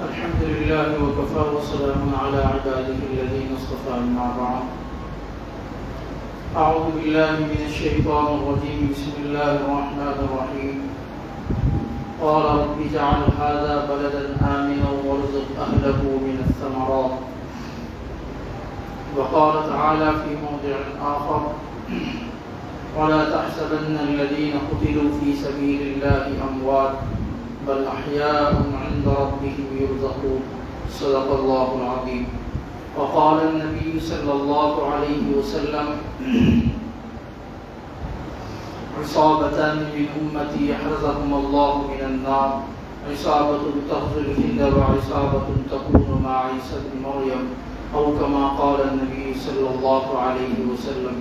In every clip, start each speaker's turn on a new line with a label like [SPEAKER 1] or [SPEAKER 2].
[SPEAKER 1] الحمد لله وكفى وسلام على عباده الذين اصطفى أما بعد. أعوذ بالله من الشيطان الرجيم. بسم الله الرحمن الرحيم. قال رب اجعل هذا بلدا آمنا وارزق أهله من الثمرات. وقال تعالى في موضع آخر ولا تحسبن الذين قتلوا في سبيل الله أموات بل أحياء عند ربهم يرزقون. صدق الله العظيم. وقال النبي صلى الله عليه وسلم عصابتان من أمتي يحرزهم الله من النار عصابة تغزو الهند وعصابة تكون مع عيسى بن مريم أو كما قال النبي صلى الله عليه وسلم.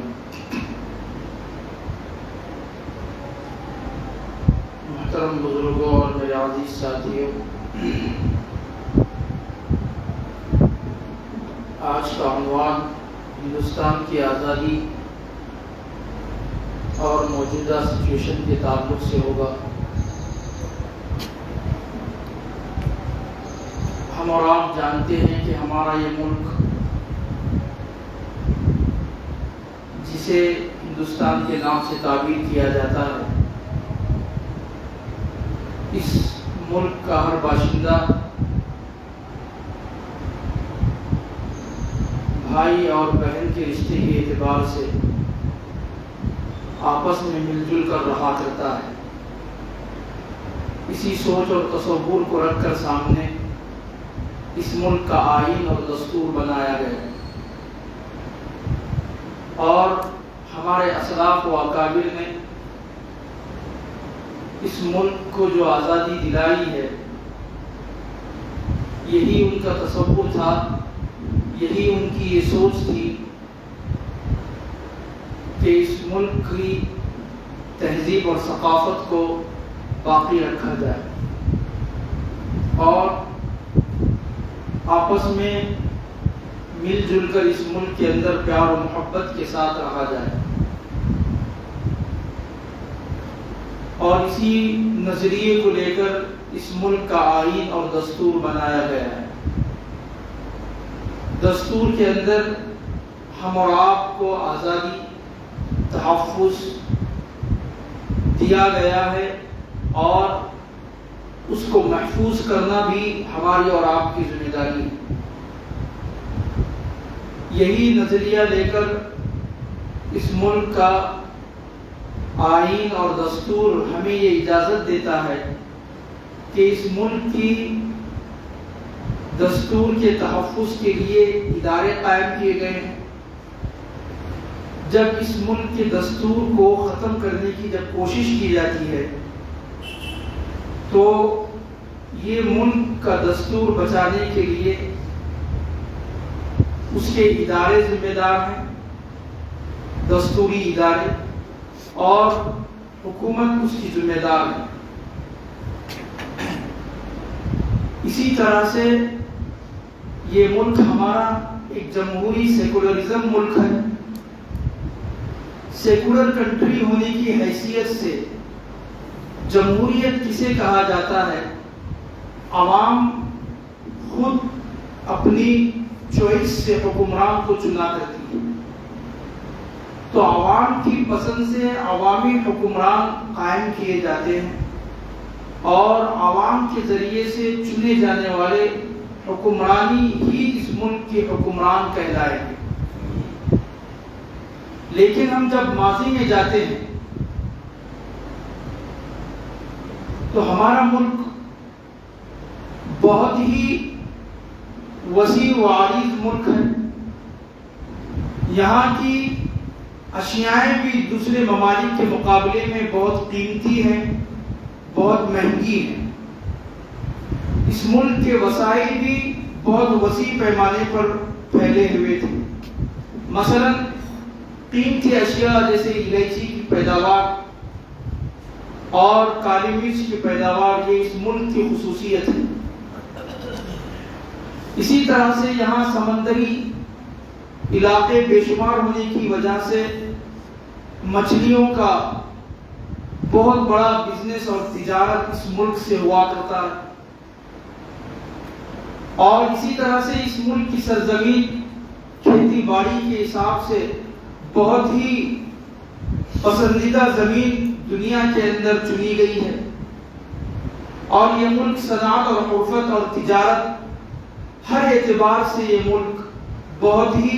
[SPEAKER 1] محترم بزرگوں اور میرے عزیز ساتھیوں، آج کا عنوان ہندوستان کی آزادی اور موجودہ سچویشن کے تعلق سے ہوگا۔ ہم اور آپ جانتے ہیں کہ ہمارا یہ ملک جسے ہندوستان کے نام سے تعبیر کیا جاتا ہے، اس ملک کا ہر باشندہ بھائی اور بہن کے رشتے کے اعتبار سے آپس میں مل جل کر رہا کرتا ہے۔ اسی سوچ اور تصور کو رکھ کر سامنے اس ملک کا آئین اور دستور بنایا گیا اور ہمارے اسلاف و اکابر نے اس ملک کو جو آزادی دلائی ہے، یہی ان کا تصور تھا، یہی ان کی یہ سوچ تھی کہ اس ملک کی تہذیب اور ثقافت کو باقی رکھا جائے اور آپس میں مل جل کر اس ملک کے اندر پیار و محبت کے ساتھ رہا جائے، اور اسی نظریے کو لے کر اس ملک کا آئین اور دستور بنایا گیا ہے۔ دستور کے اندر ہم اور آپ کو آزادی، تحفظ دیا گیا ہے اور اس کو محفوظ کرنا بھی ہماری اور آپ کی ذمہ داری ہے۔ یہی نظریہ لے کر اس ملک کا آئین اور دستور ہمیں یہ اجازت دیتا ہے کہ اس ملک کی دستور کے تحفظ کے لیے ادارے قائم کیے گئے ہیں۔ جب اس ملک کے دستور کو ختم کرنے کی جب کوشش کی جاتی ہے تو یہ ملک کا دستور بچانے کے لیے اس کے ادارے ذمہ دار ہیں، دستوری ادارے، اور حکومت اس کی ذمہ دار ہے۔ اسی طرح سے یہ ملک ہمارا ایک جمہوری سیکولرزم ملک ہے۔ سیکولر کنٹری ہونے کی حیثیت سے جمہوریت کسے کہا جاتا ہے؟ عوام خود اپنی چوائس سے حکمران کو چنا کرتی ہے، تو عوام کی پسند سے عوامی حکمران قائم کیے جاتے ہیں اور عوام کے ذریعے سے چنے جانے والے حکمرانی ہی اس ملک کے حکمران کہلائیں گے۔ لیکن ہم جب ماضی میں جاتے ہیں تو ہمارا ملک بہت ہی وسیع و عریض ملک ہے۔ یہاں کی اشیاء بھی دوسرے ممالک کے مقابلے میں بہت قیمتی ہیں، بہت مہنگی ہیں۔ اس ملک کے وسائل بھی بہت وسیع پیمانے پر پھیلے ہوئے تھے۔ مثلا قیمتی اشیاء جیسے الائچی کی پیداوار اور کالی مرچ کی پیداوار یہ اس ملک کی خصوصیت ہے۔ اسی طرح سے یہاں سمندری علاقے بے شمار ہونے کی وجہ سے مچھلیوں کا بہت بڑا بزنس اور تجارت اس ملک سے ہوا کرتا ہے۔ اور اسی طرح سے اس ملک کی سرزمین کھیتی باڑی کے حساب سے بہت ہی پسندیدہ زمین دنیا کے اندر چنی گئی ہے، اور یہ ملک صنعت اور حرفت اور تجارت ہر اعتبار سے یہ ملک بہت ہی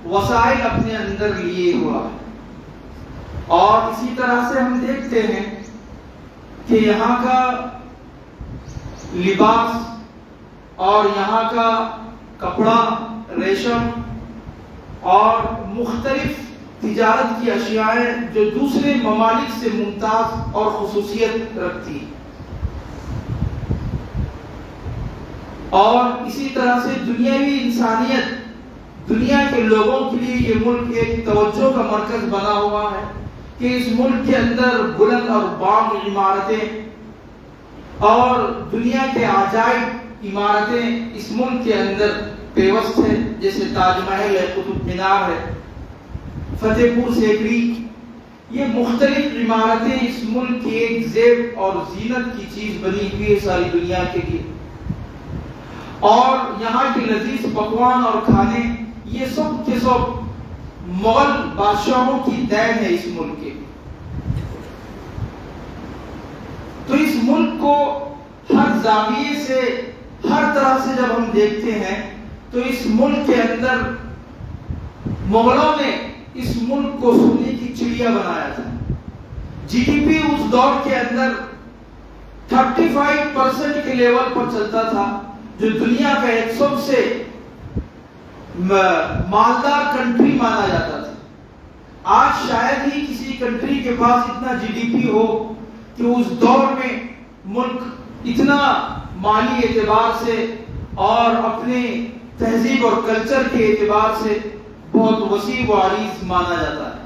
[SPEAKER 1] وسائل اپنے اندر لیے ہوا ہے۔ اور اسی طرح سے ہم دیکھتے ہیں کہ یہاں کا لباس اور یہاں کا کپڑا، ریشم اور مختلف تجارت کی اشیاء جو دوسرے ممالک سے ممتاز اور خصوصیت رکھتی ہیں، اور اسی طرح سے دنیاوی انسانیت، دنیا کے لوگوں کے لیے یہ ملک ایک توجہ کا مرکز بنا ہوا ہے کہ اس ملک کے اندر بلند اور بانگ عمارتیں اور دنیا کے عجائب عمارتیں اس ملک کے اندر پیوست ہیں، جیسے تاج محل ہے، قطب مینار ہے، فتح پور سیکری۔ یہ مختلف عمارتیں اس ملک کی ایک زیب اور زینت کی چیز بنی ہوئی ہے ساری دنیا کے لیے، اور یہاں کے لذیذ پکوان اور کھانے یہ سب کے سب مغل بادشاہوں کی دین ہے اس ملک کے۔ تو اس ملک کو ہر زاویے سے، ہر طرح سے جب ہم دیکھتے ہیں تو اس ملک کے اندر مغلوں نے اس ملک کو سونے کی چڑیا بنایا تھا۔ جی ڈی پی اس دور کے اندر 35% کے لیول پر چلتا تھا، جو دنیا کا ایک سب سے مالدار کنٹری مانا جاتا تھا۔ آج شاید ہی کسی کنٹری کے پاس اتنا جی ڈی پی ہو کہ اس دور میں ملک اتنا مالی اعتبار سے اور اپنے تہذیب اور کلچر کے اعتبار سے بہت وسیع و عریض مانا جاتا ہے۔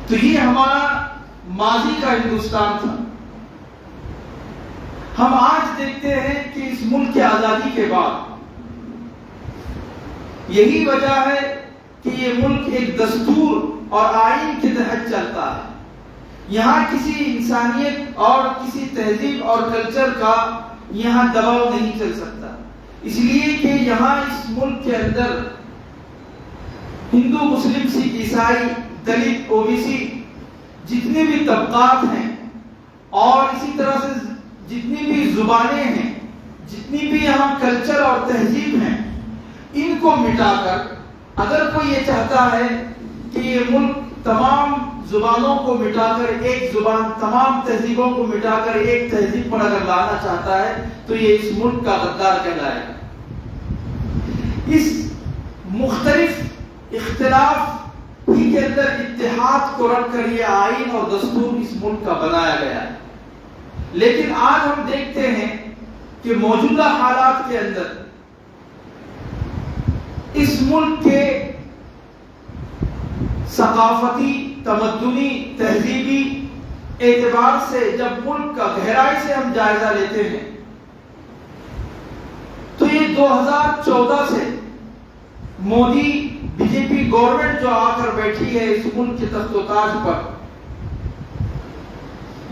[SPEAKER 1] تو یہ ہمارا ماضی کا ہندوستان تھا۔ ہم آج دیکھتے ہیں کہ اس ملک کی آزادی کے بعد یہی وجہ ہے کہ یہ ملک ایک دستور اور آئین کے تحت چلتا ہے۔ یہاں کسی انسانیت اور کسی تہذیب اور کلچر کا یہاں دباؤ نہیں چل سکتا، اس لیے کہ یہاں اس ملک کے اندر ہندو، مسلم، سکھ، عیسائی، دلت، او بی سی جتنے بھی طبقات ہیں، اور اسی طرح سے جتنی بھی زبانیں ہیں، جتنی بھی یہاں کلچر اور تہذیب ہیں، ان کو مٹا کر اگر کوئی یہ چاہتا ہے کہ یہ ملک تمام زبانوں کو مٹا کر ایک زبان، تمام تہذیبوں کو مٹا کر ایک تہذیب پر اگر لانا چاہتا ہے تو یہ اس ملک کا غدار کہلائے گا۔ اس مختلف اختلاف ہی کے اندر اتحاد کو رکھ کر یہ آئین اور دستور اس ملک کا بنایا گیا ہے، لیکن آج ہم دیکھتے ہیں کہ موجودہ حالات کے اندر اس ملک کے ثقافتی، تمدنی، تہذیبی اعتبار سے جب ملک کا گہرائی سے ہم جائزہ لیتے ہیں تو یہ 2014 سے Modi B J P government جو آ کر بیٹھی ہے اس ملک کے تخت و تاج پر،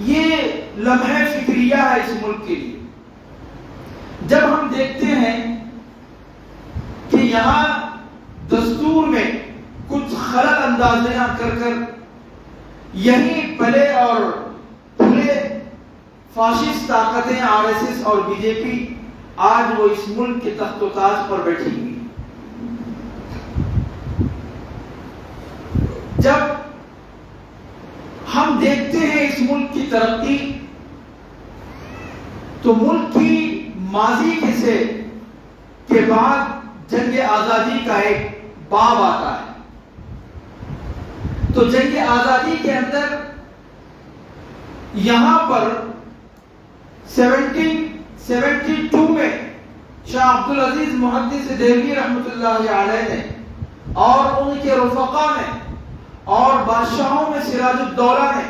[SPEAKER 1] یہ لمحہ فکریہ ہے اس ملک کے لیے۔ جب ہم دیکھتے ہیں کہ یہاں دستور میں کچھ خلل اندازیاں کر یہی پلے اور پھولے فاشسٹ طاقتیں آر ایس ایس اور بی جے پی آج وہ اس ملک کے تخت و تاج پر بیٹھی ہوئی۔ جب ہم دیکھتے ہیں اس ملک کی ترقی تو ملک کی ماضی کے بعد جنگ آزادی کا ایک باب آتا ہے۔ تو جنگ آزادی کے اندر یہاں پر 1772 میں شاہ عبدالعزیز محدث دہلوی رحمۃ اللہ علیہ نے اور ان کے رفقا نے اور بادشاہوں میں سراج الدولہ نے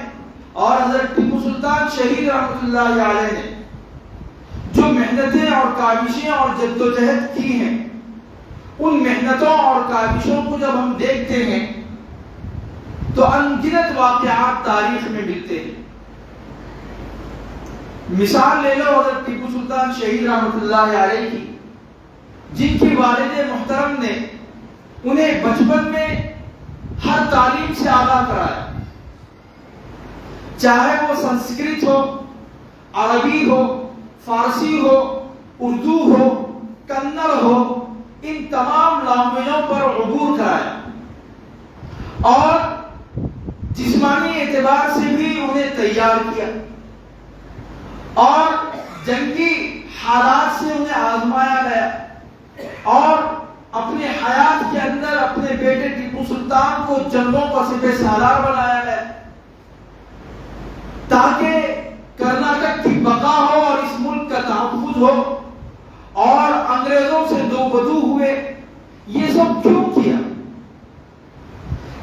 [SPEAKER 1] اور حضرت ٹیپو سلطان شہید رحمۃ اللہ علیہ نے جو محنتیں اور کاوشیں اور جدوجہد کی ہیں، ان محنتوں اور کاوشوں کو جب ہم دیکھتے ہیں تو انگنت واقعات تاریخ میں ملتے ہیں۔ مثال لے لو حضرت ٹیپو سلطان سلطان شہید رحمۃ اللہ علیہ کی، جن کی والد محترم نے انہیں بچپن میں ہر تعلیم سے آگاہ کرایا، چاہے وہ سنسکرت ہو، عربی ہو، فارسی ہو، اردو ہو، کنڑ ہو، ان تمام لینگویجوں پر عبور کرایا، اور جسمانی اعتبار سے بھی انہیں تیار کیا، اور جنگی حالات سے انہیں آزمایا گیا، اور اپنے حیات کے اندر اپنے بیٹے ٹیپو سلطان کو جنگوں کا سپہ سالار بنایا گیا، تاکہ کرناٹک کی بقا ہو اور اس ملک کا تحفظ ہو، اور انگریزوں سے دو بدو ہوئے۔ یہ سب کیوں کیا؟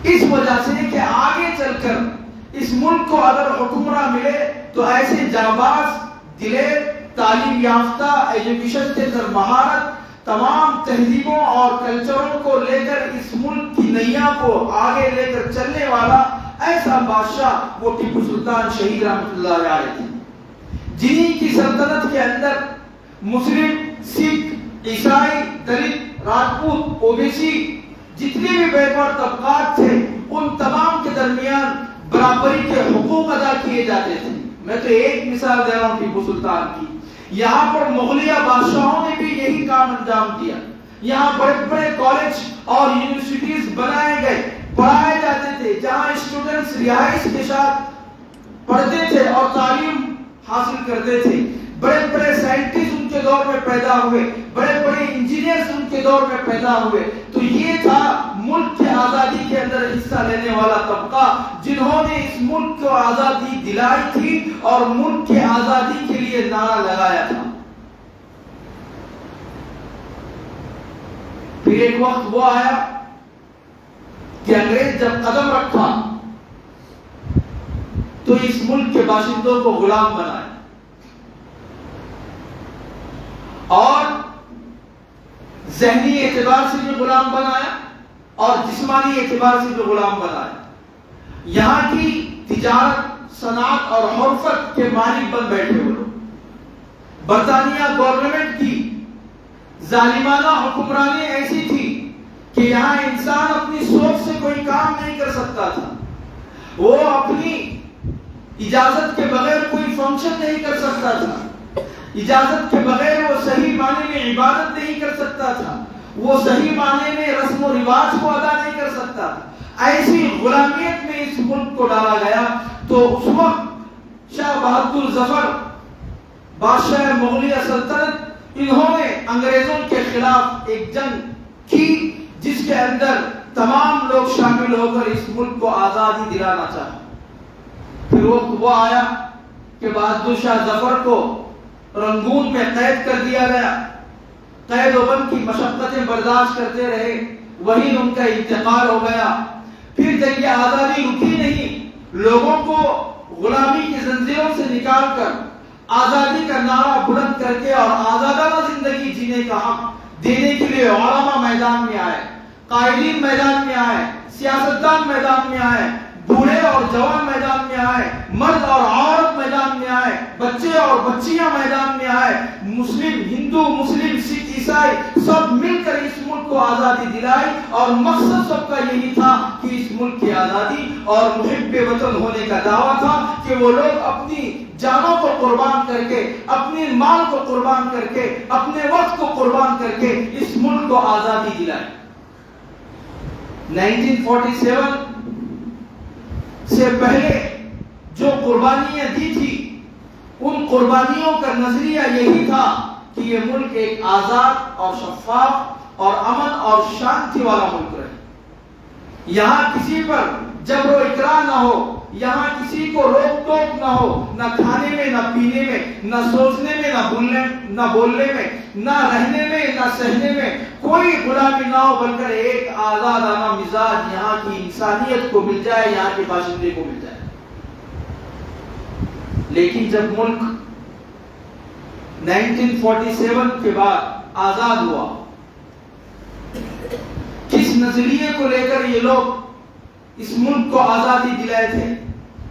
[SPEAKER 1] اس وجہ سے کہ آگے چل کر اس ملک کو اگر حکمراں ملے تو ایسے جانباز، دلیر، تعلیم یافتہ، ایجوکیشن کے اندر مہارت، تمام تہذیبوں اور کلچروں کو لے کر اس ملک کی نیا کو آگے لے کر چلنے والا ایسا بادشاہ وہ ٹیپو سلطان شہید رحمۃ اللہ علیہ تھے، جنہی کی سلطنت کے اندر مسلم، سکھ، عیسائی، دلت، راجپوت، اوبیسی، جتنے بھی بیکورڈ طبقات تھے ان تمام کے درمیان برابری کے حقوق ادا کیے جاتے تھے۔ میں تو ایک مثال دے رہا ہوں ٹیپو سلطان کی، یہاں پر مغلیہ بادشاہوں نے بھی یہی کام انجام دیا، یہاں بڑے بڑے کالج اور یونیورسٹیز بنائے گئے، پڑھائے جاتے تھے، جہاں اسٹوڈنٹس رہائش کے ساتھ پڑھتے تھے اور تعلیم حاصل کرتے تھے، بڑے بڑے سائنٹسٹ ان کے دور میں پیدا ہوئے، بڑے بڑے انجینئرز ان کے دور میں پیدا ہوئے۔ تو یہ تھا ملک کی آزادی کے اندر حصہ لینے والا طبقہ، جنہوں نے اس ملک کو آزادی دلائی تھی اور ملک کی آزادی کے لیے نعرہ لگایا تھا۔ پھر ایک وقت وہ آیا کہ انگریز جب قدم رکھا تو اس ملک کے باشندوں کو غلام بنایا اور ذہنی اعتبار سے بھی غلام بنایا اور جسمانی اعتبار سے بھی غلام بنایا۔ یہاں کی تجارت، صنعت اور حرفت کے مالک بن بیٹھے وہ لوگ۔ برطانیہ گورنمنٹ کی ظالمانہ حکمرانی ایسی تھی کہ یہاں انسان اپنی سوچ سے کوئی کام نہیں کر سکتا تھا، وہ اپنی اجازت کے بغیر کوئی فنکشن نہیں کر سکتا تھا، اجازت کے بغیر وہ صحیح معنی میں عبادت نہیں کر سکتا تھا، وہ صحیح معنی میں رسم و رواج کو ادا نہیں کر سکتا تھا۔ ایسی غلامیت میں اس ملک کو ڈالا گیا۔ تو اس وقت شاہ بہادر ظفر بادشاہ مغلیہ سلطنت، انہوں نے انگریزوں کے خلاف ایک جنگ کی جس کے اندر تمام لوگ شامل ہو کر اس ملک کو آزادی دلانا چاہا۔ پھر وہ آیا کہ بہادر شاہ ظفر کو رنگون میں قید کر دیا گیا، قید و بند کی مشقتیں برداشت کرتے رہے، وہیں ان کا انتقال ہو گیا۔ پھر جب یہ آزادی رکی نہیں، لوگوں کو غلامی کی زنجیروں سے نکال کر آزادی کا نعرہ بلند کر کے اور آزادانہ زندگی جینے کا حق دینے کے لیے علماء میدان میں آئے، قائدین میدان میں آئے، سیاستدان میدان میں آئے، بوڑھے اور جوان میدان میں آئے، مرد اور عورت میدان میں آئے، بچے اور بچیاں میدان میں آئے، مسلم، ہندو، مسلم، سکھ، عیسائی سب مل کر اس ملک کو آزادی دلائی، اور مقصد سب کا یہی تھا کہ اس ملک کی آزادی اور محب وطن ہونے کا دعویٰ تھا کہ وہ لوگ اپنی جانوں کو قربان کر کے، اپنے مال کو قربان کر کے، اپنے وقت کو قربان کر کے اس ملک کو آزادی دلائیں۔ 1947 سے پہلے جو قربانیاں دی تھی، ان قربانیوں کا نظریہ یہی تھا کہ یہ ملک ایک آزاد اور شفاف اور امن اور شانتی والا ملک رہے، یہاں کسی پر جبر و اکراه نہ ہو، یہاں کسی کو روک ٹوک نہ ہو، نہ کھانے میں، نہ پینے میں، نہ سوچنے میں، نہ بولنے میں، نہ رہنے میں، نہ سہنے میں کوئی غلامی نہ ہو، بلکہ ایک آزادانہ مزاج یہاں کی انسانیت کو مل جائے، یہاں کے باشندے کو مل جائے۔ لیکن جب ملک 1947 کے بعد آزاد ہوا، کس نظریے کو لے کر یہ لوگ اس ملک کو آزادی دلائے تھے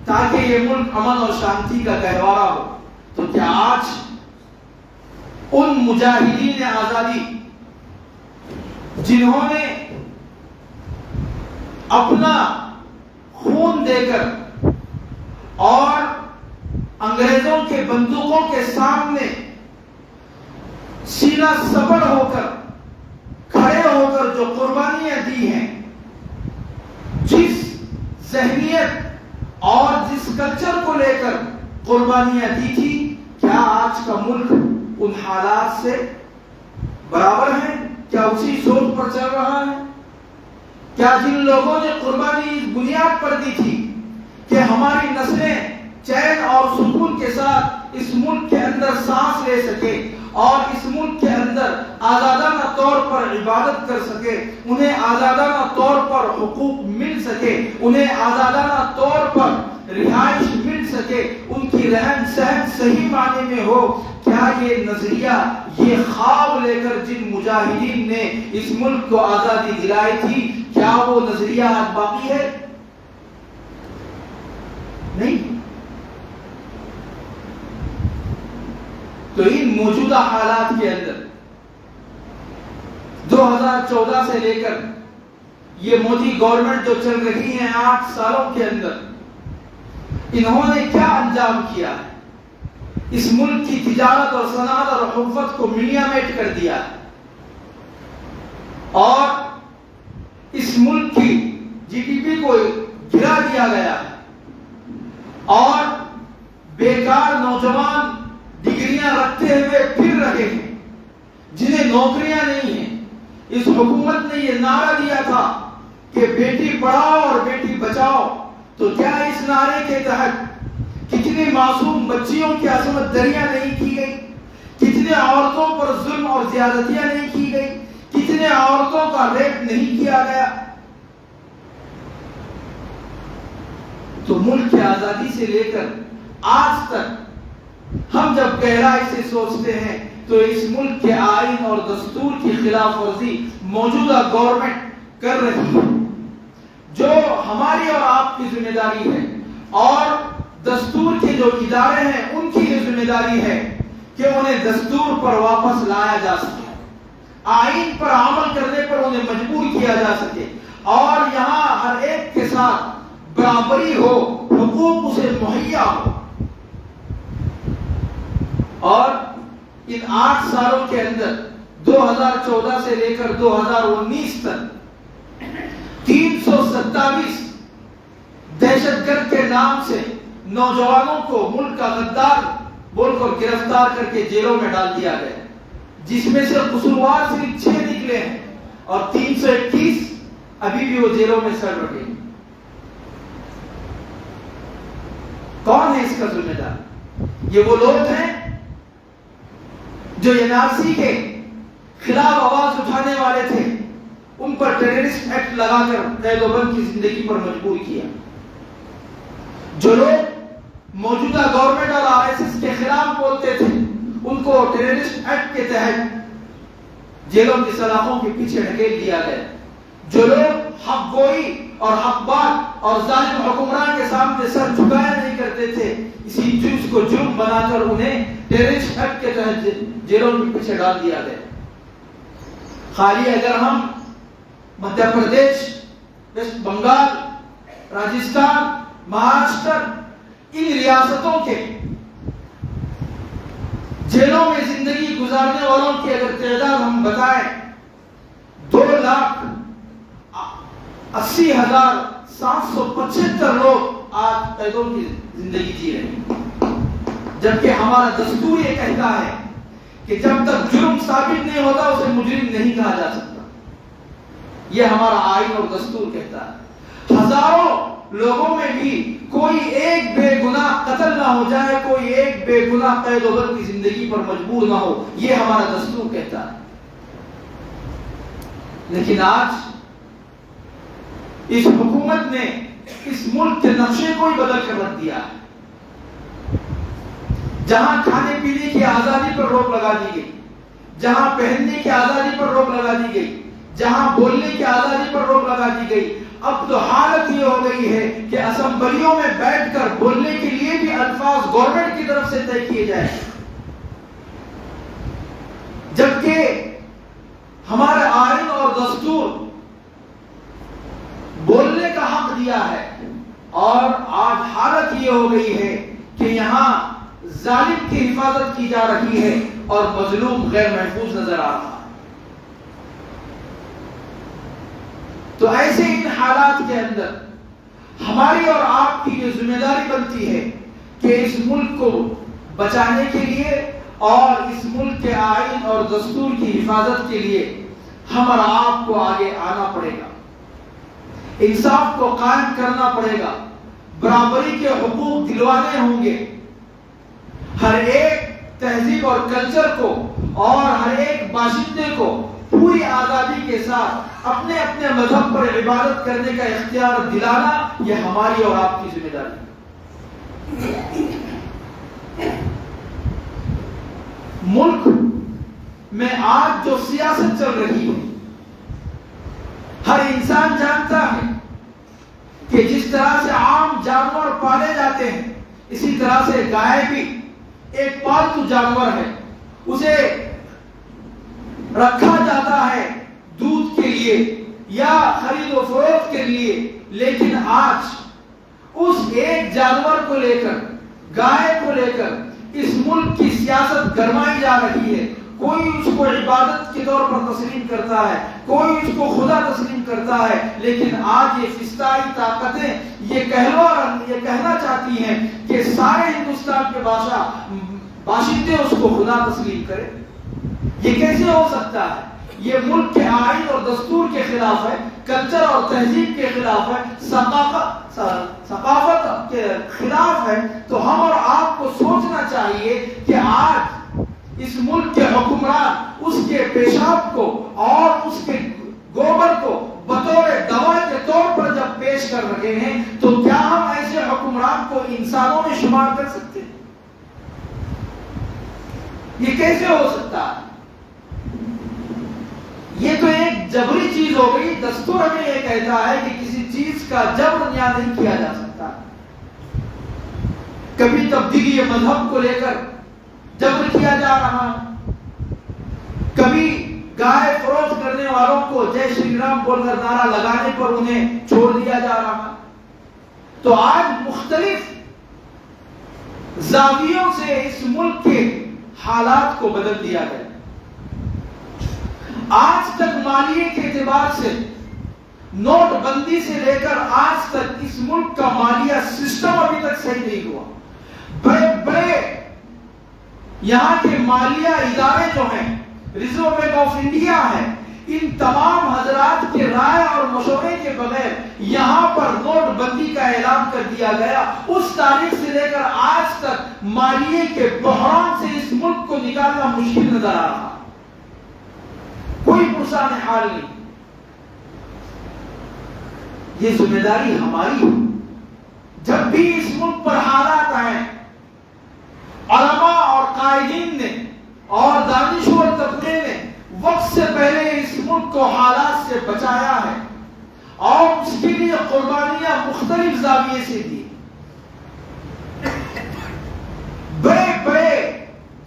[SPEAKER 1] تاکہ یہ ملک امن اور شانتی کا گہوارہ ہو؟ تو کیا آج ان مجاہدین آزادی جنہوں نے اپنا خون دے کر اور انگریزوں کے بندوقوں کے سامنے سینہ سپر ہو کر کھڑے ہو کر جو قربانیاں دی ہیں، جس ذہنیت اور جس کلچر کو لے کر قربانیاں دی تھی، کیا آج کا ملک ان حالات سے برابر ہے؟ کیا اسی سوچ پر چل رہا ہے؟ کیا جن لوگوں نے قربانی اس بنیاد پر دی تھی کہ ہماری نسلیں چین اور سکون کے ساتھ اس ملک کے اندر سانس لے سکے اور اس ملک کے اندر آزادانہ طور پر عبادت کر سکے، انہیں آزادانہ طور پر حقوق مل سکے، انہیں آزادانہ طور پر رہائش مل سکے، ان کی رہن سہن صحیح معنی میں ہو، کیا یہ نظریہ، یہ خواب لے کر جن مجاہدین نے اس ملک کو آزادی دلائی تھی، کیا وہ نظریہ آج باقی ہے؟ نہیں۔ تو ان موجودہ حالات کے اندر 2014 سے لے کر یہ مودی گورنمنٹ جو چل رہی ہے 8 سالوں کے اندر، انہوں نے کیا انجام کیا ہے؟ اس ملک کی تجارت اور صنعت اور حکومت کو منیمیٹ کر دیا ہے اور اس ملک کی جی ڈی پی کو گرا دیا گیا ہے اور بیکار نوجوان ڈگریاں رکھتے ہوئے پھر رہے ہیں جنہیں نوکریاں نہیں ہیں۔ اس حکومت نے یہ نعرہ دیا تھا کہ بیٹی پڑھاؤ اور بیٹی بچاؤ، تو کیا اس نعرے کے تحت کتنی معصوم بچیوں کی عصمت دریاں نہیں کی گئی؟ کتنے عورتوں پر ظلم اور زیادتیاں نہیں کی گئی؟ کتنے عورتوں کا ریپ نہیں کیا گیا؟ تو ملک کی آزادی سے لے کر آج تک ہم جب گہرائی سے سوچتے ہیں تو اس ملک کے آئین اور دستور کی خلاف ورزی موجودہ گورنمنٹ کر رہی ہے، جو ہماری اور آپ کی ذمہ داری ہے، اور دستور کے جو ادارے ہیں ان کی یہ ذمہ داری ہے کہ انہیں دستور پر واپس لایا جا سکے، آئین پر عمل کرنے پر انہیں مجبور کیا جا سکے، اور یہاں ہر ایک کے ساتھ برابری ہو، حقوق اسے مہیا ہو۔ اور ان 8 سالوں کے اندر 2014 سے لے کر 2019 تک 327 دہشت گرد کے نام سے نوجوانوں کو ملک کا غدار بول کر گرفتار کر کے جیلوں میں ڈال دیا گیا، جس میں سے قصوروار صرف 6 نکلے ہیں اور 321 ابھی بھی وہ جیلوں میں سڑ رہے ہیں۔ کون ہے اس کا ذمہ دار؟ یہ وہ لوگ ہیں جو این آر سی کے خلاف آواز اٹھانے والے تھے، ان پر ٹیررسٹ ایکٹ لگا کر قید و بند کی زندگی پر مجبور کیا۔ جو لوگ موجودہ گورنمنٹ اور آر ایس ایس کے خلاف بولتے تھے، ان کو ٹیررسٹ ایکٹ کے تحت جیلوں کی سلاخوں کے پیچھے ڈھکیل دیا گیا۔ جو لوگ حق گوئی اور حق بات اور ظالم حکمران کے سامنے سر جھکایا نہیں کرتے تھے، اسی چیز کو جرم بنا کر انہیں ٹیررسٹ ایکٹ کے تحت جیلوں کے پیچھے ڈال دیا گیا۔ خالی اگر ہم مدھیہ پردیش، ویسٹ بنگال، راجستھان، مہاراشٹر، ان ریاستوں کے جیلوں میں زندگی گزارنے والوں کی اگر تعداد ہم بتائیں، 2,80,775 لوگ آج قیدوں کی زندگی جی رہے ہیں، جبکہ ہمارا دستور یہ کہتا ہے کہ جب تک جرم ثابت نہیں ہوتا اسے مجرم نہیں کہا جا سکتا۔ یہ ہمارا آئین اور دستور کہتا ہے۔ ہزاروں لوگوں میں بھی کوئی ایک بے گناہ قتل نہ ہو جائے، کوئی ایک بے گناہ قید و بند کی زندگی پر مجبور نہ ہو، یہ ہمارا دستور کہتا ہے۔ لیکن آج اس حکومت نے اس ملک کے نقشے کو ہی بدل کر رکھ دیا ہے۔ جہاں کھانے پینے کی آزادی پر روک لگا دی گئی، جہاں پہننے کی آزادی پر روک لگا دی گئی، جہاں بولنے کی آزادی پر روک لگا دی گئی، اب تو حالت یہ ہو گئی ہے کہ اسمبلیوں میں بیٹھ کر بولنے کے لیے بھی الفاظ گورنمنٹ کی طرف سے طے کیے جائیں۔ جا رہی ہے اور مظلوم غیر محفوظ نظر آ رہا ہے۔ تو ایسے ان حالات کے اندر ہماری اور آپ کی یہ ذمہ داری بنتی ہے کہ اس ملک کو بچانے کے لیے اور اس ملک کے آئین اور دستور کی حفاظت کے لیے ہم اور آپ کو آگے آنا پڑے گا، انصاف کو قائم کرنا پڑے گا، برابری کے حقوق دلوانے ہوں گے، ہر ایک تہذیب اور کلچر کو اور ہر ایک باشندے کو پوری آزادی کے ساتھ اپنے اپنے مذہب پر عبادت کرنے کا اختیار دلانا، یہ ہماری اور آپ کی ذمہ داری ہے۔ ملک میں آج جو سیاست چل رہی ہے، ہر انسان جانتا ہے کہ جس طرح سے عام جانور پالے جاتے ہیں اسی طرح سے گائے بھی ایک پالتو جانور ہے، اسے رکھا جاتا ہے دودھ کے لیے یا خرید و فروخت کے لیے، لیکن آج اس ایک جانور کو لے کر، گائے کو لے کر اس ملک کی سیاست گرمائی جا رہی ہے۔ کوئی اس کو عبادت کے طور پر تسلیم کرتا ہے، کوئی اس کو خدا تسلیم کرتا ہے، لیکن آج یہ فسطائی طاقتیں یہ کہنا چاہتی ہیں کہ سارے ہندوستان کے باشندے اس کو خدا تسلیم کریں۔ یہ کیسے ہو سکتا ہے؟ یہ ملک کے آئین اور دستور کے خلاف ہے، کلچر اور تہذیب کے خلاف ہے، ثقافت کے خلاف ہے۔ تو ہم اور آپ کو سوچنا چاہیے کہ آج اس ملک کے حکمران اس کے پیشاب کو اور اس کے گوبر کو بطور دوا کے طور پر جب پیش کر رہے ہیں تو کیا ہم ایسے حکمران کو انسانوں میں شمار کر سکتے ہیں؟ یہ کیسے ہو سکتا ہے؟ یہ تو ایک جبری چیز ہو گئی۔ دستور ہمیں یہ کہتا ہے کہ کسی چیز کا جبر یہاں نہیں کیا جا سکتا۔ کبھی تبدیلی مذہب کو لے کر جبر کیا جا رہا ہے، کبھی گائے فروخت کرنے والوں کو جے شری رام بول کر نعرہ لگانے پر انہیں چھوڑ دیا جا رہا۔ تو آج مختلف زاویوں سے اس ملک کے حالات کو بدل دیا گیا۔ آج تک مالیے کے اعتبار سے نوٹ بندی سے لے کر آج تک اس ملک کا مالیہ سسٹم ابھی تک صحیح نہیں ہوا۔ بڑے بڑے یہاں کے مالیہ ادارے جو ہیں، ریزرو بینک آف انڈیا ہے، ان تمام حضرات کے رائے اور مشورے کے بغیر یہاں پر نوٹ بندی کا اعلان کر دیا گیا۔ اس تاریخ سے لے کر آج تک مالیے کے بحران سے اس ملک کو نکالنا مشکل نظر آ رہا، کوئی پرسان حال نہیں۔ یہ ذمہ داری ہماری ہے۔ جب بھی اس ملک پر حالات آئیں، علماء اور قائدین نے اور دانشور طبقے نے وقت سے پہلے اس ملک کو حالات سے بچایا ہے اور اس کے لیے قربانیاں مختلف زاویے سے دی۔ بڑے بڑے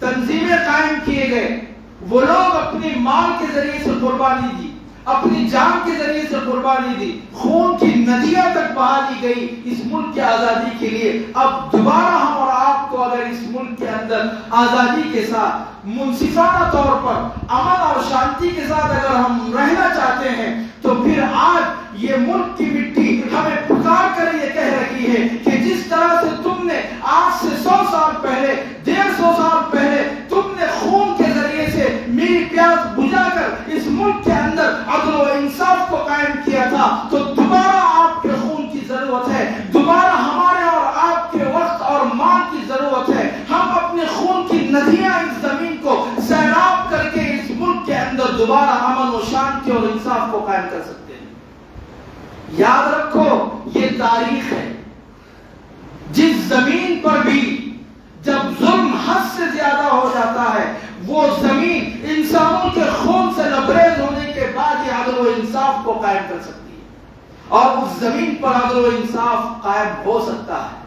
[SPEAKER 1] تنظیمیں قائم کیے گئے، وہ لوگ اپنی مال کے ذریعے سے قربانی دی، اپنی جان کے ذریعے سے قربانی دی، خون کی ندیاں تک بہا دی گئی اس ملک کی آزادی کے لیے۔ اب دوبارہ ہم اور آپ کو اگر اس ملک کے اندر آزادی کے ساتھ منصفانہ طور پر امن اور شانتی کے ساتھ اگر ہم رہنا چاہتے ہیں تو پھر آج یہ ملک کی مٹی ہمیں پکار کر یہ کہہ رہی ہے کہ جس طرح سے تم نے آج سے 100 سال پہلے، 150 سال پہلے تم نے خون کے ذریعے سے میری پیاس بجھا کر اس ملک کے اندر عدل و انصاف کو قائم کیا تھا، تو دوبارہ آپ کے خون کی ضرورت ہے، دوبارہ ہمارے اور آپ کے وقت اور مال کی ضرورت ہے۔ ہم اپنے خون کی ندیاں اس زمین کو سیراب کر کے اس ملک کے اندر دوبارہ امن و شانتی اور انصاف کو قائم کر سکتے ہیں۔ یاد رکھو، یہ تاریخ ہے۔ جس زمین پر بھی جب ظلم حد سے زیادہ ہو جاتا ہے، وہ زمین انسانوں کے خون سے لبریز ہونے کے بعد یہ عدل و انصاف کو قائم کر سکتی ہے، اور اس زمین پر عدل و انصاف قائم ہو سکتا ہے۔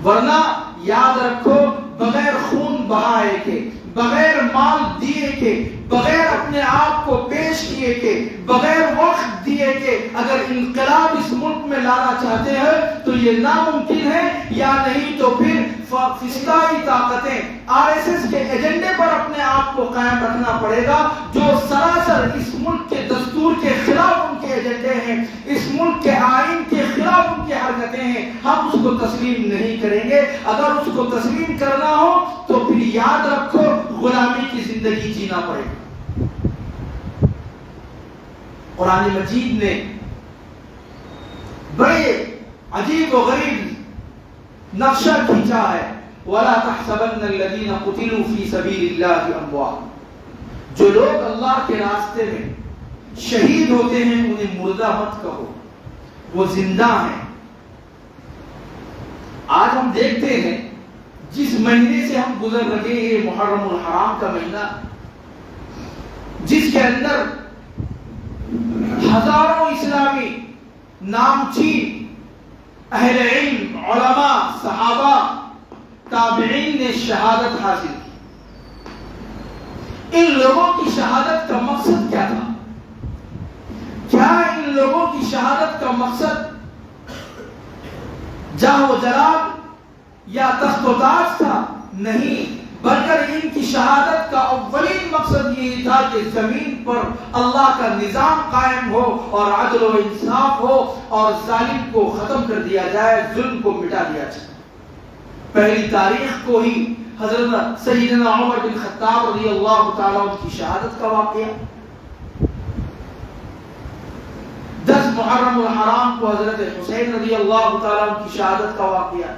[SPEAKER 1] ورنہ یاد رکھو، بغیر خون بہائے کے، بغیر مال دیے کے، بغیر اپنے آپ کو پیش کیے کے، بغیر وقت دیے کے اگر انقلاب اس ملک میں لانا چاہتے ہیں تو یہ ناممکن ہے، یا نہیں تو پھر فسطائی طاقتیں RSS کے ایجنڈے پر اپنے آپ کو قائم رکھنا پڑے گا، جو سراسر اس ملک کے دستور کے خلاف ان کے ایجنڈے ہیں، اس ملک کے آئین کے خلاف ان کی حرکتیں ہیں، ہم اس کو تسلیم نہیں کریں گے۔ اگر اس کو تسلیم کرنا ہو تو پھر یاد رکھو غلامی کی زندگی جینا پڑے گا۔ قرآن مجید نے بڑے عجیب و غریب نقشہ کھینچا ہے، وَلَا تَحْسَبَنَّ الَّذِينَ قُتِلُوا فِي سَبِيلِ اللَّهِ أَمْوَاتٌ، جو لوگ اللہ کے راستے میں شہید ہوتے ہیں انہیں مردہ مت کہو، وہ زندہ ہیں۔ آج ہم دیکھتے ہیں جس مہینے سے ہم گزر رہے ہیں، محرم الحرام کا مہینہ، جس کے اندر ہزاروں اسلامی نامچین اہل علم، علماء، صحابہ، تابعین نے شہادت حاصل کی۔ ان لوگوں کی شہادت کا مقصد کیا تھا؟ کیا ان لوگوں کی شہادت کا مقصد جاہ و جلال یا تخت و تاج تھا؟ نہیں، بلکہ ان کی شہادت کا اولین مقصد یہ تھا کہ زمین پر اللہ کا نظام قائم ہو اور عدل و انصاف ہو اور ظالم کو ختم کر دیا جائے، ظلم کو مٹا دیا جائے۔ پہلی تاریخ کو ہی حضرت سیدنا عمر بن خطاب رضی اللہ تعالیٰ عنہ کی شہادت کا واقعہ، 10 محرم الحرام کو حضرت حسین رضی اللہ تعالیٰ عنہ کی شہادت کا واقعہ۔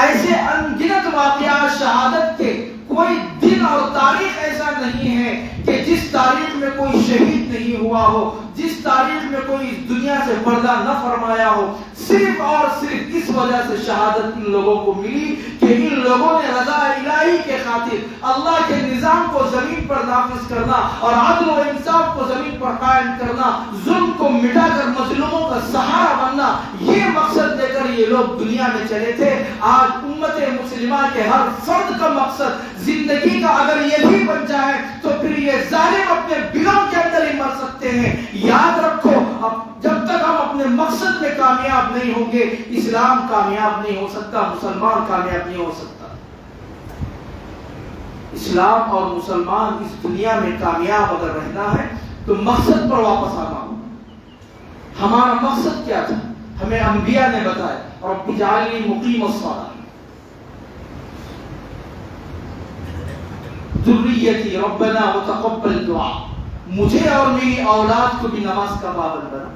[SPEAKER 1] ایسے انگنت واقعات شہادت کے، کوئی دن اور تاریخ ایسا نہیں ہے کہ جس تاریخ میں کوئی شہید نہیں ہوا ہو، جس تاریخ میں کوئی اس دنیا سے پردہ نہ فرمایا ہو۔ صرف اور صرف اس وجہ سے شہادت ان لوگوں کو ملی کہ ان لوگوں نے رضا الہی کے خاطر اللہ کے نظام کو زمین پر نافذ کرنا اور عدل و انصاف کو زمین پر قائم کرنا، ظلم کو مٹا کر مظلوموں کا سہارا بننا، یہ مقصد لے کر یہ لوگ دنیا میں چلے تھے۔ آج امت مسلمہ کے ہر فرد کا مقصد زندگی کا اگر یہ بھی بن جائے تو پھر یہ ظالم اپنے بلوں کے اندر ہی مر سکتے ہیں۔ یاد رکھو، جب تک ہم اپنے مقصد میں کامیاب نہیں ہوں گے، اسلام کامیاب نہیں ہو سکتا، مسلمان کامیاب نہیں ہو سکتا۔ اسلام اور مسلمان اس دنیا میں کامیاب اگر رہنا ہے تو مقصد پر واپس آنا ہو۔ ہمارا مقصد کیا تھا؟ ہمیں انبیاء نے بتایا، رب اجعلنی مقیم الصلاۃ، ذریتی ربنا وتقبل دعا، مجھے اور میری اولاد کو بھی نماز کا پابند بنا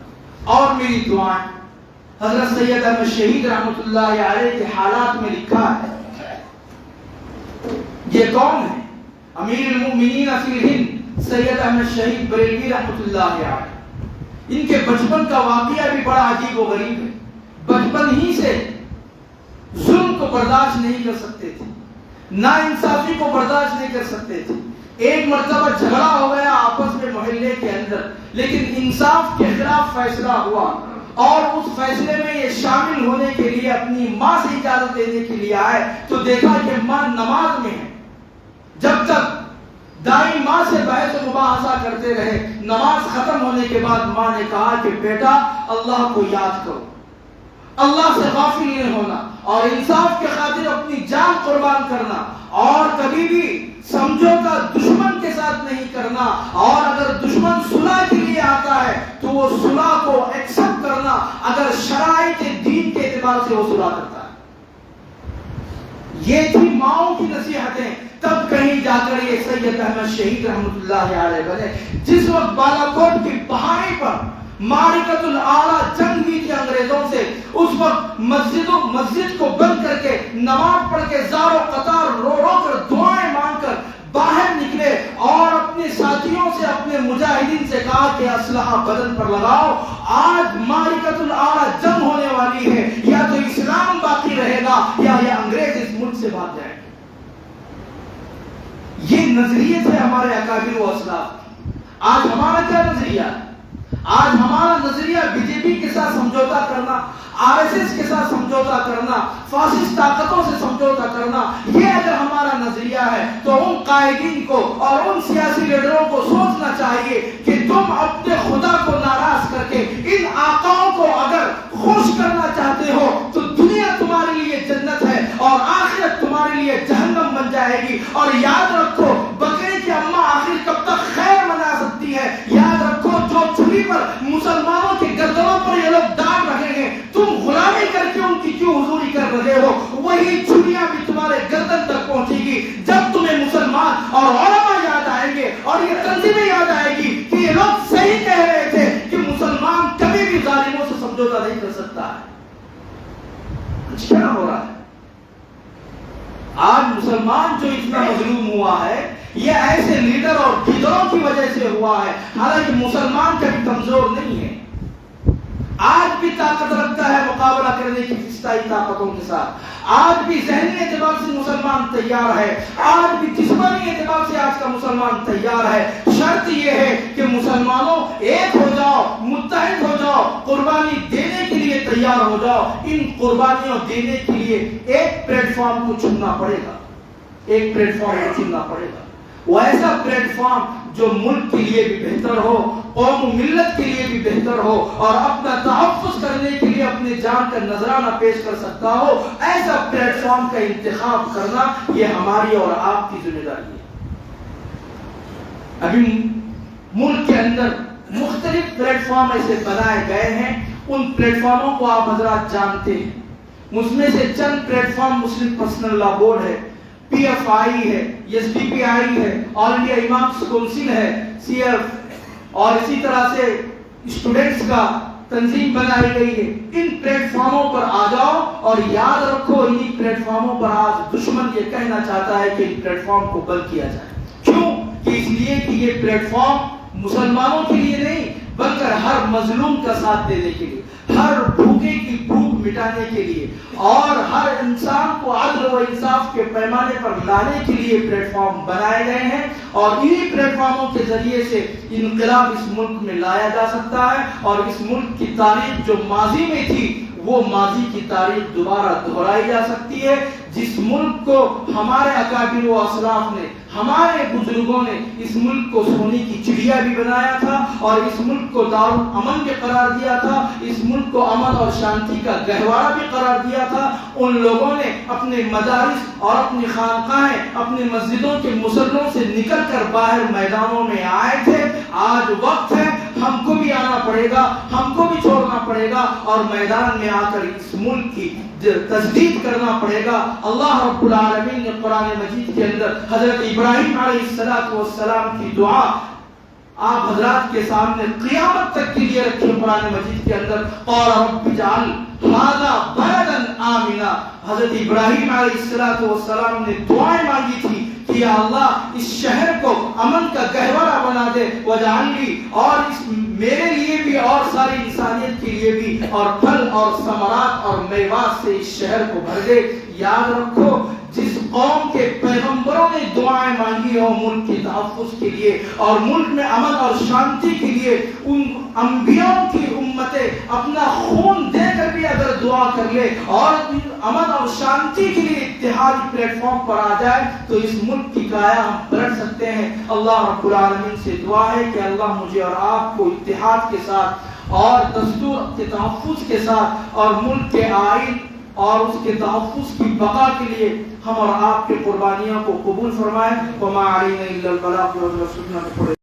[SPEAKER 1] اور میری دعائیں۔ حضرت سید احمد شہید رحمۃ اللہ علیہ کے حالات میں لکھا ہے، یہ کون ہے؟ امیر المؤمنین فی الہند سید احمد شہید بریلوی رحمۃ اللہ علیہ۔ ان کے بچپن کا واقعہ بھی بڑا عجیب و غریب ہے۔ بچپن ہی سے ظلم کو برداشت نہیں کر سکتے تھے، ناانصافی کو برداشت نہیں کر سکتے تھے۔ ایک مرتبہ جھگڑا ہو گیا آپس میں محلے کے اندر، لیکن انصاف کے خلاف فیصلہ ہوا اور اس فیصلے میں یہ شامل ہونے کے لیے اپنی ماں سے اجازت لینے کے لیے آئے تو دیکھا کہ ماں نماز میں ہے۔ جب تک دائیں ماں سے بحث و مباحثہ کرتے رہے، نماز ختم ہونے کے بعد ماں نے کہا کہ بیٹا اللہ کو یاد کرو، اللہ سے غافل نہیں ہونا اور انصاف کے خاطر اپنی جان قربان کرنا، اور کبھی بھی سمجھوتا دشمن کے ساتھ نہیں کرنا، اور اگر دشمن صلح کے لیے آتا ہے تو وہ صلح کو ایکسپٹ کرنا اگر شرائط دین کے اعتبار سے وہ صلح کرتا ہے۔ یہ تھی ماؤں کی نصیحتیں، تب کہیں جا کر یہ سید احمد شہید رحمۃ اللہ علیہ بنے۔ جس وقت بالاکوٹ کی پہاڑی پر معرکۃ الاعلیٰ جنگ ہوئی تھی انگریزوں سے، اس وقت مسجد کو بند کر کے نماز پڑھ کے زار و قطار رو رو کر دعائیں مانگ کر باہر نکلے اور اپنے ساتھیوں سے، اپنے مجاہدین سے کہا کہ اسلحہ بدن پر لگاؤ، آج معرکۃ الاعلیٰ جنگ ہونے والی ہے، یا تو اسلام باقی رہے گا یا یہ انگریز اس ملک سے بھاگ جائیں گے۔ یہ نظریے تھے ہمارے اکابر و اسلاف۔ آج ہمارا کیا نظریہ ہے؟ آج ہمارا نظریہ بی جے پی کے ساتھ سمجھوتا کرنا، RSS کے ساتھ سمجھوتا کرنا، فاسسٹ طاقتوں سے سمجھوتا کرنا، یہ اگر ہمارا نظریہ ہے تو ان قائدین کو اور ان سیاسی لیڈروں کو سوچنا چاہیے کہ تم اپنے خدا کو ناراض کر کے ان آقاؤں کو اگر خوش کرنا چاہتے ہو تو دنیا تمہارے لیے جنت ہے اور آخرت تمہارے لیے جہنم جائے گی. اور یاد رکھو بکرے کی اماں آخر کب تک خیر منا سکتی ہے. یاد رکھو جو چھری پر مسلمانوں کی گردنوں پر یہ لوگ داغ رکھیں گے, تم غلامی کر کے ان کی کیوں حضوری کر رہے ہو, وہی چھریاں بھی تمہارے گردن تک پہنچے گی جب تمہیں مسلمان اور علماء یاد آئیں گے اور یہ تنظیمیں یاد آئے گی کہ یہ لوگ صحیح کہہ رہے تھے کہ مسلمان کبھی بھی ظالموں سے سمجھوتا نہیں کر سکتا ہے. کیا ہو رہا ہے آج مسلمان جو اتنا مظلوم ہوا ہے یہ ایسے لیڈر اور لیڈروں کی وجہ سے ہوا ہے. حالانکہ مسلمان کبھی کمزور نہیں ہے, آج بھی طاقت رکھتا ہے مقابلہ کرنے کی فضائی طاقتوں کے ساتھ. آج بھی ذہنی اعتبار سے مسلمان تیار ہے, آج بھی جسمانی اعتبار سے آج کا مسلمان تیار ہے. شرط یہ ہے کہ مسلمانوں ایک ہو جاؤ, متحد ہو جاؤ, قربانی دینے کے لیے تیار ہو جاؤ. ان قربانیوں دینے کے لیے ایک پلیٹ فارم کو چننا پڑے گا, ایک پلیٹ فارم کو چننا پڑے گا. وہ ایسا پلیٹ فارم جو ملک کے لیے بھی بہتر ہو, قوم و ملت کے لیے بھی بہتر ہو, اور اپنا تحفظ کرنے کے لیے اپنے جان کا نذرانہ پیش کر سکتا ہو. ایسا پلیٹ فارم کا انتخاب کرنا یہ ہماری اور آپ کی ذمہ داری ہے. ابھی ملک کے اندر مختلف پلیٹ فارم ایسے بنائے گئے ہیں, ان پلیٹ فارموں کو آپ حضرات جانتے ہیں. اس میں سے چند پلیٹ فارم مسلم پرسنل لا بورڈ ہے, پی ایف آئی ہے, ایس ڈی پی آئی ہے, آل انڈیا امامس کونسل ہے, سی ایف, اور اسی طرح سے اسٹوڈنٹس کا تنظیم بنائی گئی ہے. ان پلیٹ فارموں پر آ جاؤ اور یاد رکھو انہی پلیٹ فارموں پر آج دشمن یہ کہنا چاہتا ہے کہ ان پلیٹ فارم کو بند کیا جائے. کیوں؟ کہ اس لیے کہ یہ پلیٹ فارم مسلمانوں کے لیے نہیں بلکہ ہر مظلوم کا ساتھ دینے کے لیے, ہر بھوکے کی بھوک مٹانے کے لیے, اور ہر انسان کو عدل و انصاف کے پیمانے پر لانے کے لیے پلیٹ فارم بنائے گئے ہیں. اور انہی پلیٹ فارموں کے ذریعے سے انقلاب اس ملک میں لایا جا سکتا ہے, اور اس ملک کی تاریخ جو ماضی میں تھی وہ ماضی کی تاریخ دوبارہ دہرائی جا سکتی ہے. جس ملک کو ہمارے اکابر و اسلاف نے, ہمارے بزرگوں نے اس ملک کو سونے کی چڑیا بھی بنایا تھا, اور اس ملک کو دارالامن بھی قرار دیا تھا, اس ملک کو امن اور شانتی کا گہوارہ بھی قرار دیا تھا, ان لوگوں نے اپنے مدارس اور اپنی خانقاہیں, اپنی مسجدوں کے مصلوں سے نکل کر باہر میدانوں میں آئے تھے. آج وقت ہے ہم کو بھی آنا پڑے گا, ہم کو بھی چھوڑنا پڑے گا, اور میدان میں آ کر اس ملک کی تجدید کرنا پڑے گا. اللہ رب العالمین نے قرآن مجید کے اندر حضرت ابراہیم علیہ السلام کی دعا آپ حضرات کے سامنے قیامت تک کے لیے رکھے. قرآن مجید کے اندر قال رب اجعل ھذا بلدا آمنا, حضرت ابراہیم علیہ السلام نے دعائیں مانگی تھی کہ یا اللہ اس شہر کو امن کا گہوارہ بنا دے, واجعل لی, اور اس میرے لیے بھی اور ساری انسانیت کے لیے بھی, اور پھل اور ثمرات اور میوات سے اس شہر کو بھر دے. یاد رکھو جس قوم کے پیغمبروں نے دعائیں مانگی ہوں ملک کے تحفظ کے لیے اور ملک میں امن اور شانتی کے لیے, ان انبیاء کی امتیں اپنا خون دے کر بھی اگر دعا کر لے اور امن اور شانتی کے لیے اتحادی پلیٹ فارم پر آ جائے تو اس ملک کی کایا ہم پلٹ سکتے ہیں. اللہ رب العالمین سے دعا ہے کہ اللہ مجھے اور آپ کو اتحاد کے ساتھ اور دستور کے تحفظ کے ساتھ اور ملک کے آئین اور اس کے تحفظ کی بقا کے لیے ہم اور آپ کے قربانیوں کو قبول فرمائے. وما علینا الا البلاغ.